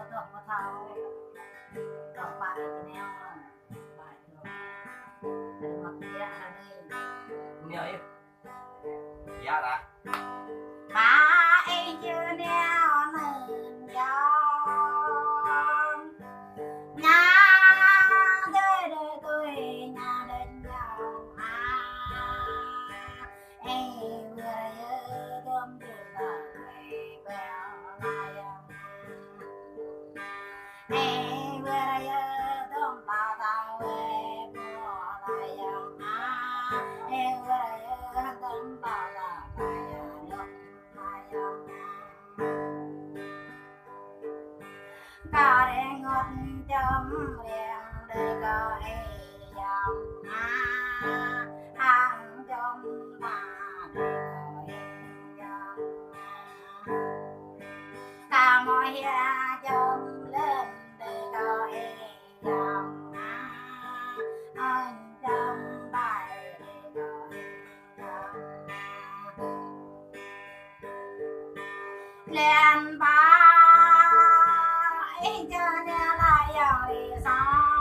có thường có thao còn bài thì neo bài thường để mặc kia là đây nhiều ấy dạ đã mà anh chưa neo nền gió nhà đời đời tôi nhà đến giàu em vừa nhớ đêm được ngày bèo lại em vừa nhớ đêm bao tao về mùa lại em vừa nhớ đêm bao tao về lúc lại có đèn ngọt chấm đèn để có em dòng hàng trong ta để có em dòng ta mọi nhà chấm lên để có em dòng anh chấm bài để có em dòng lên ba cho nên lại rồi son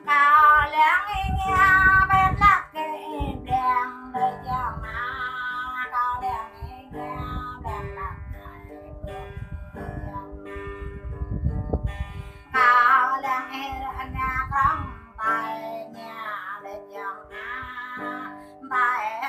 cao lãng nghe bên lắc cái đèn đời chồng cao lãng nghe bên lắc cái đèn cao lãng nghe không tay nhà đời chồng tay